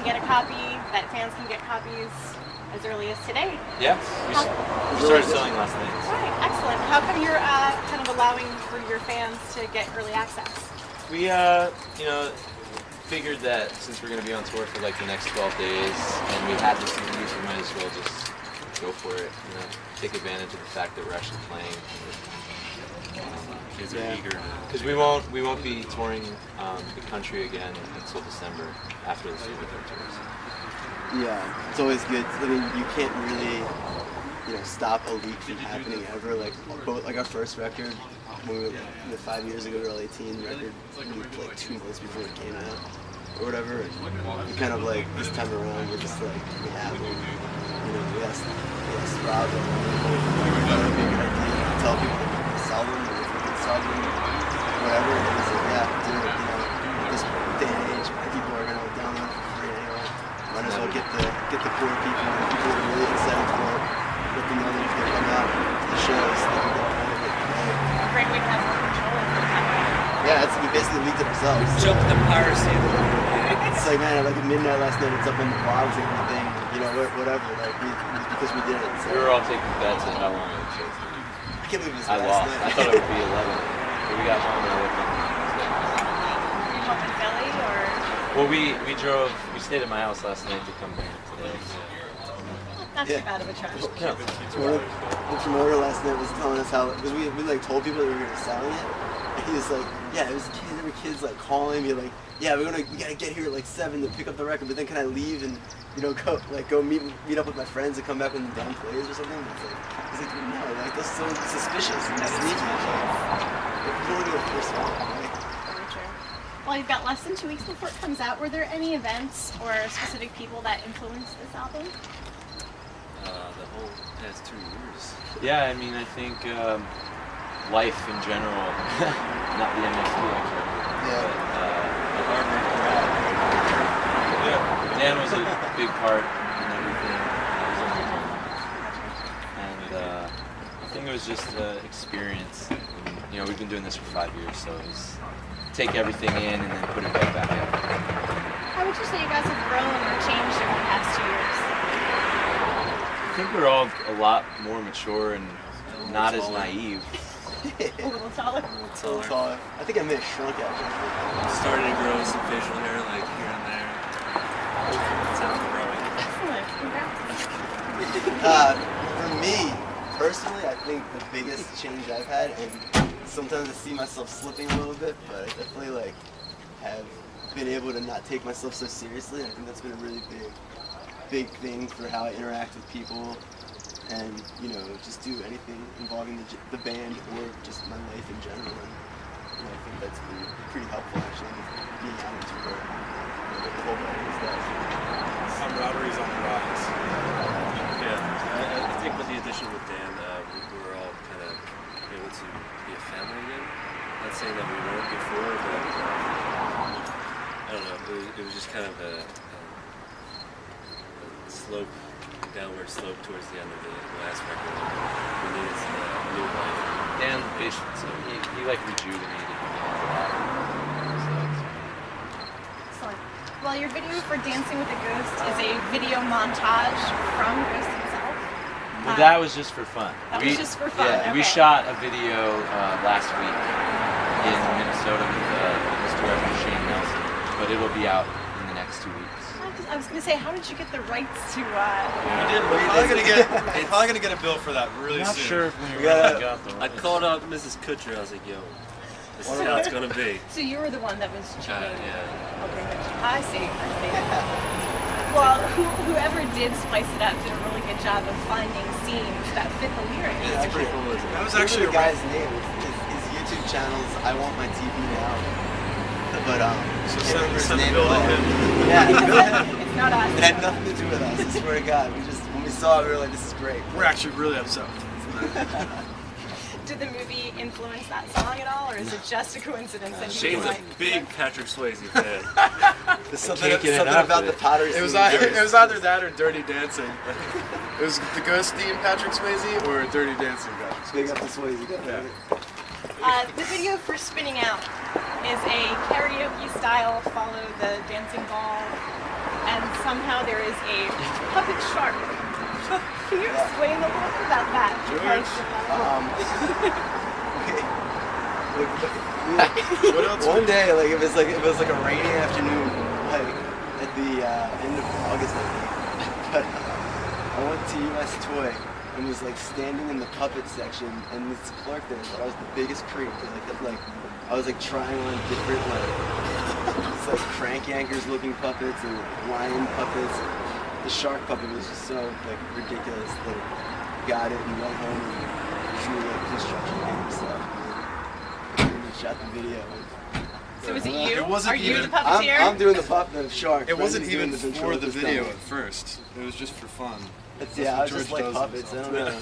can get a copy, that fans can get copies as early as today. Yeah, we started selling last night. Right, excellent. How come you're kind of allowing for your fans to get early access? We, figured that since we're going to be on tour for like the next 12 days, and we had this excuse, we might as well just go for it. Take advantage of the fact that we're actually playing. Kids are eager. Because we won't be touring the country again until December after the Super Bowl tours. Yeah, it's always good. I mean, you can't really, stop a leak from happening ever. Like our first record, when we were 5 years ago, we were all 18. Record leaked like 2 months before it came out, or whatever. And we kind of like this time around, we're just like we have them. We asked Rob to tell people to sell them, or if we can sell them, whatever. And he said, yeah, do it. This day and age, people are gonna download for free anyway. Might as well get the poor people that are really excited for it. Let them know that if they come out to the shows, they can go on it. A great way to have more control over that. Yeah, we basically leaked it ourselves. Jump the piracy. It's like, man, like at midnight last night, it's up on the blogs and everything, whatever. Like, because we did it. So. We were all taking bets on how long it would take. I can't believe it was I last lost. night. I thought it would be 11. But we got home and I looked at Were you home in Philly, or? Well, we stayed at my house last night to come here today. Not too bad of a charge. No. The promoter last night was telling us how, because we like told people that we were going to sell it, and he was like, yeah, it was kids, there were kids like calling me like, yeah, we gotta get here at like 7 to pick up the record, but then can I leave and go meet up with my friends and come back when the band plays or something? He's like, no, like that's so suspicious. And that's neat. You only do a first song, right? Very true. Well, you've got less than 2 weeks before it comes out. Were there any events or specific people that influenced this album? The whole past 2 years. Yeah, I mean, I think life in general, not the MXP actually. Yeah. But hard work and rap. Yeah, Dan was a big part in everything. And I think it was just experience. And, we've been doing this for 5 years, so it was take everything in and then put it right back out. How would you say you guys have grown or changed over the past 2 years? I think we're all a lot more mature and not as naive. A little taller? A little taller. I think I may have shrunk actually. Started to grow some facial hair like here and there. It's growing. Excellent. Congrats. For me, personally, I think the biggest change I've had, and sometimes I see myself slipping a little bit, but I definitely have been able to not take myself so seriously. I think that's been a really big thing for how I interact with people, and just do anything involving the band or just my life in general. And I think that's been pretty helpful actually, being out into the whole band and stuff. Camaraderie's on the rise. Yeah, I think with the addition with Dan, we were all kind of able to be a family again. Not saying that we weren't before, but I don't know. It was just kind of a downward slope towards the end of the last record. We needed some new life. Dan, basically, he rejuvenated me a lot. Excellent. Well, your video for Dancing with a Ghost is a video montage from Ghost himself. Well, that was just for fun. That was just for fun. Yeah, okay. we shot a video last week in Minnesota with Mr. Reverend Shane Nelson, but it'll be out in the next 2 weeks. I was going to say, how did you get the rights to... We did. We're probably gonna get a bill for that really Not soon. sure if we really got the I called up Mrs. Kutcher. I was like, yo, this is how it's going to be. So you were the one that was cheating. Yeah. Okay, I see. Well, whoever did splice it up did a really good job of finding scenes that fit the lyrics. Yeah, That's pretty cool, isn't it? That was actually the guy's name. His YouTube channel's I Want My TV Now. But so send the bill to him. Yeah, It's not us. it had nothing to do with us. I swear to God, when we saw it, we were like, this is great. We're actually really upset. Did the movie influence that song at all, or is it just a coincidence that you Shane's a like? big Patrick Swayze fan. There's something can't get about enough of the it. Potter It was scene. either that or Dirty Dancing. It was the Ghost theme Patrick Swayze or Dirty Dancing Patrick Swayze. Big up to Swayze. Yeah. The video for Spinning Out is a karaoke style, follow the dancing ball, and somehow there is a puppet shark. Can you explain a little bit about that? What else? One day, like it was like a rainy afternoon, like at the end of August, I think. But I went to US Toy and was like standing in the puppet section, and this clerk there thought I was the biggest creep because I kept like I was like trying on different it's like crank anchors looking puppets and lion puppets. The shark puppet was just so like ridiculous that I got it and went home and drew like construction paper stuff. And then shot the video. So is it you? It wasn't Are you even- the puppeteer? I'm doing the shark. It wasn't Brendan's doing even the for the ventriloquist video dummy. at first. It was just for fun. Yeah, I was George just like does puppets. I don't know.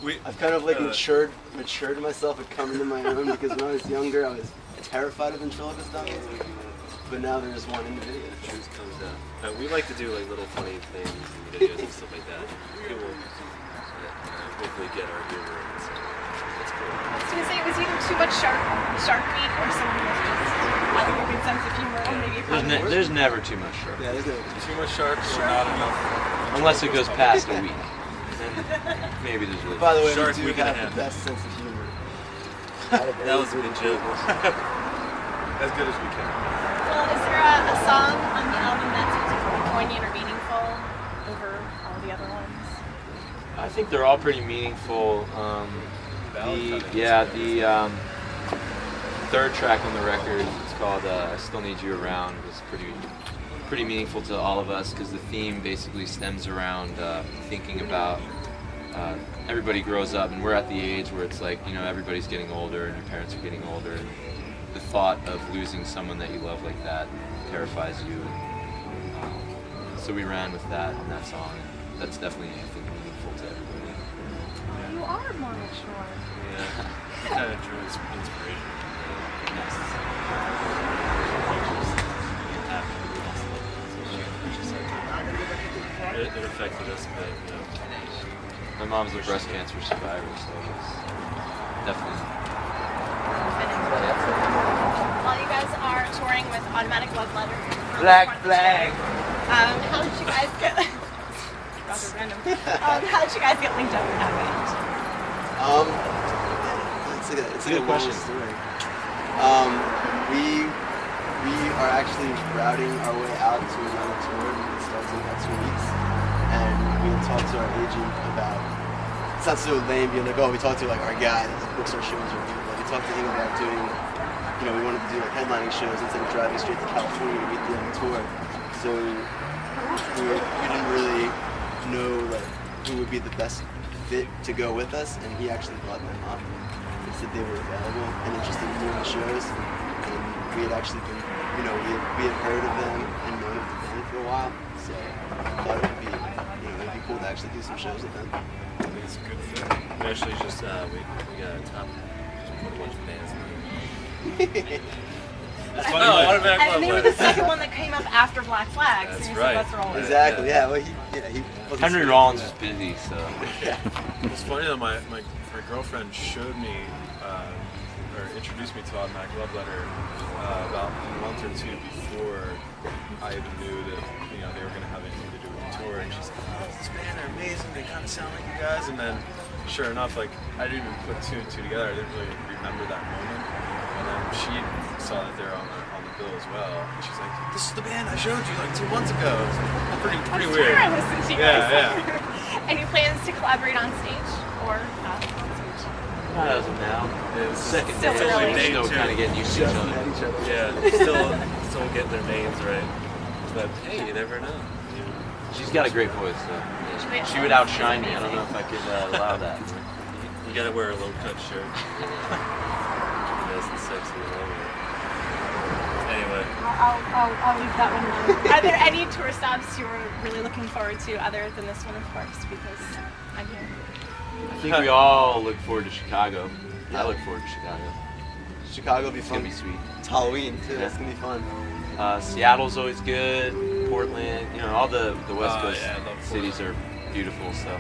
We, I've kind of like matured myself and come into my own because when I was younger, I was terrified of ventriloquist dummies. But now there's one in the video. The truth comes out. We like to do like little funny things and videos and stuff like that. People hopefully get our humor, and so that's cool. I was gonna say it was either too much shark meat or someone was just having a good sense of humor or maybe a combination. There's never too much shark. Yeah, there's too much sharks or not enough. Unless it goes past a week. Then maybe there's really. By the way, Shark we do Week and a have half. the best sense of humor. That was a good joke. As good as we can. Well, is there a song on the album that's particularly poignant or meaningful over all the other ones? I think they're all pretty meaningful. The third track on the record, it's called "I Still Need You Around," was pretty meaningful to all of us because the theme basically stems around thinking about everybody grows up and we're at the age where it's like, you know, everybody's getting older and your parents are getting older, and the thought of losing someone that you love like that terrifies you. So we ran with that in that song, and that's definitely, I think, meaningful to everybody. You are more mature. Yeah, kind of drew inspiration. It affected us, but you know. My mom's a breast cancer survivor, so it's definitely. While you guys are touring with Automatic Love Letter. Black flag. How did you guys get? Rather random. How did you guys get linked up with that band? It's a Good long question. story. We are actually routing our way out to another tour that starts in about 2 weeks, and we had talked to our agent about. It's not so lame being like, oh, we talked to like our guy that books our shows, or like, we talked to him about doing, you know, we wanted to do like headlining shows instead of driving straight to California to meet them on tour. So we didn't really know like who would be the best fit to go with us, and he actually brought them up. He said they were available and interested in doing the shows, and we had actually been, you know, we had heard of them and known of the band for a while, so I thought it would be, you know, it'd be cool to actually do some shows with them. I think it's a good fit. We actually just we got a top, just put a bunch of bands in. That's funny. No, Automatic Love And they were Letter. the second one that came up after Black Flag. That's so right. That's rolling. Exactly, yeah. Well, he wasn't Henry scared. Rollins is busy, so. It's funny that my girlfriend showed me or introduced me to Automatic Love Letter about a month or two before I even knew that, you know, they were going to have anything to do with the tour. And she's like, oh, this band, they're amazing. They kind of sound like you guys. And then, sure enough, like I didn't even put two and two together. I didn't really remember that moment. And then she saw that they're on the bill as well. And she's like, this is the band I showed you like 2 months ago. It's pretty I weird. swear I listened to you Yeah, guys. yeah. Any plans to collaborate on stage or not on stage? Not as of now. It's Second Still day, early. we're still kind of getting used to each Just other. met each other. Yeah, still getting their names right. But hey, you never know. She's got a great voice, so she would outshine me. I don't know if I could allow that. You gotta wear a low-cut shirt. Nice and sexy and all that. Anyway, I'll leave that one alone. Are there any tour stops you're really looking forward to other than this one, of course, because I'm here? I think we all look forward to Chicago. I look forward to Chicago. Chicago will be It's fun. gonna be sweet. It's Halloween too. Yeah. It's gonna be fun. Seattle's always good. Portland, you know, all the West Coast yeah, I love cities are beautiful. So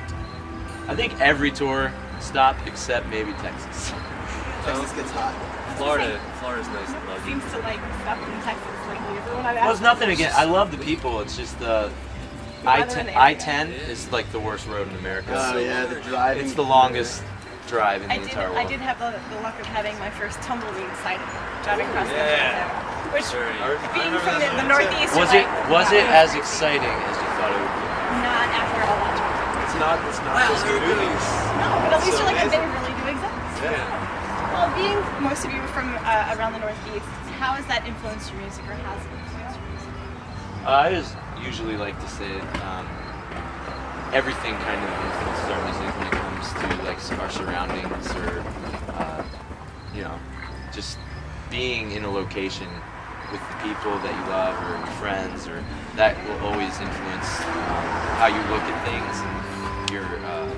I think every tour stop except maybe Texas. Texas gets hot. Florida's nice and lovely. Seems to like stuff in Texas lately. Everyone I've Well, asked. it's nothing against. I love the people. It's just weather in the area. I-10 is like the worst road in America. Oh yeah, the driving. It's the longest drive in the I entire world. did have the luck of having my first tumbleweed sighting, driving across the country there. Which, being from the Northeast, Was it as exciting as you thought it would be? not after all that time. It's not just movies. No, but at least you're like, they really do exist. Yeah. Well, being most of you from around the Northeast, how has that influenced your music, or has it influenced your music? I just usually like to say everything kind of influences our music when it comes to like our surroundings, or just being in a location with the people that you love or your friends, or that will always influence how you look at things and your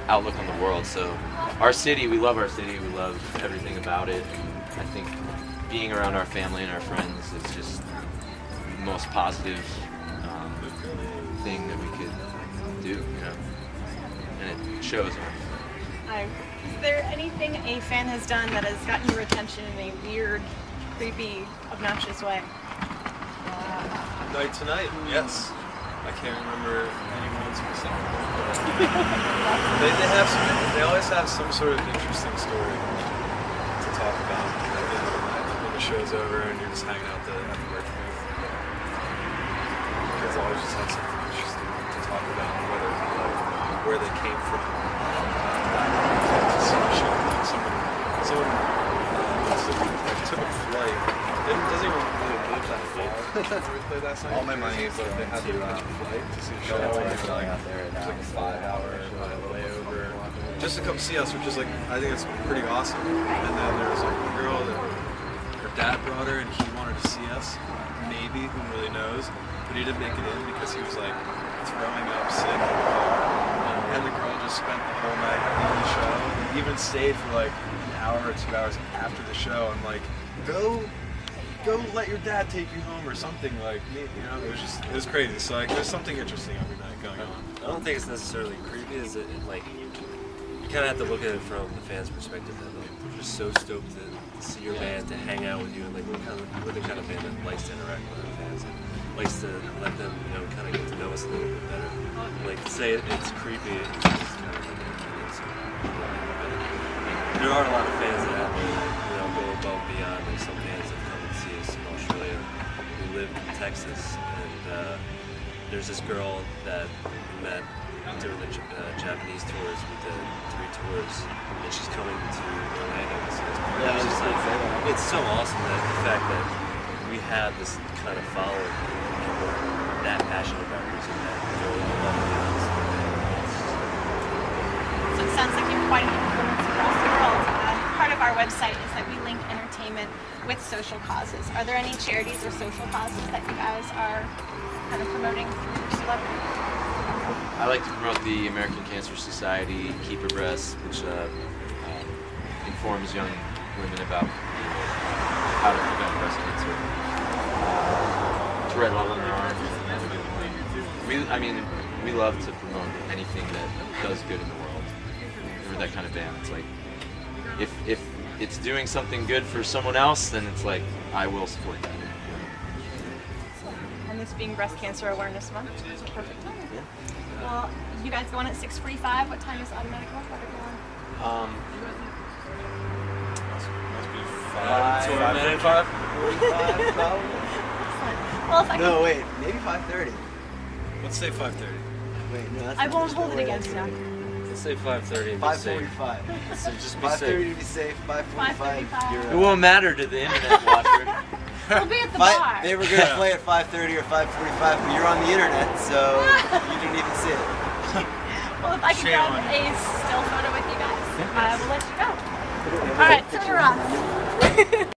outlook on the world. So our city, we love our city, we love everything about it, and I think being around our family and our friends is just the most positive thing that we could do, and it shows. Is there anything a fan has done that has gotten your attention in a weird, creepy, obnoxious way? Night Tonight, yes. I can't remember anyone specifically, but they always have some sort of interesting story to talk about at the end of the night. When the show's over and you're just hanging out at the merch booth, kids always just have something interesting to talk about, whether it be like where they came from. To see the show, someone took a flight. It doesn't even really live that far. We played last night. All my money, but they had to flight to see the show. It was like a 5-hour layover just to come see us, which is like, I think it's pretty awesome. And then there was like a girl that her dad brought her, and he wanted to see us. Maybe, who really knows? But he didn't make it in because he was like throwing up, sick in the car. And the girl just spent the whole night in the show. Even stayed for like an hour or 2 hours after the show. I'm like, go let your dad take you home or something. Like, it was crazy. So like, there's something interesting every night going on. I don't think it's necessarily creepy. Is it like, you kind of have to look at it from the fans' perspective. That like, they're just so stoked to see your band, to hang out with you, and like we're the kind of band that likes to interact with our fans and likes to let them, kind of get to know us a little bit better. Like, to say it's creepy, it's just kind of there are a lot of fans that have to, go above and beyond. Like some fans that come and see us in Australia. We live in Texas, and there's this girl that we met during the Japanese tours. We did 3 tours, and she's coming to Orlando to see us. Yeah, it's just like, it's so awesome that the fact that we have this kind of following, people that passionate about music that go above and beyond. So it sounds like you're quite an influence across the world. Part of our website is that we link entertainment with social causes. Are there any charities or social causes that you guys are kind of promoting through your celebrity? I like to promote the American Cancer Society Keep Abreast, which informs young women about how to prevent breast cancer. To Red Love on their arm. We love to promote anything that does good in the world. We're that kind of band. It's like, if it's doing something good for someone else, then it's like, I will support that. And this being Breast Cancer Awareness Month, it's a perfect time. Well, you guys go on at 6:45. What time is Automatic Love Letter go on? Must be 5:45 probably. Well, if I No, wait, maybe 5:30. Let's say 5:30. Wait, no, that's I not won't the hold it way against I you. do it. Let's say 5:30 and be safe. 5:45. So just be 5:30 safe. to be safe. 5:45. 5:45. You're It won't matter to the internet watcher. We'll be at the bar. They were gonna play at 5:30 or 5:45, but you're on the internet, so you didn't even see it. Well, if I could Shame grab on a still photo with you guys, I will let you go. All right, turn around.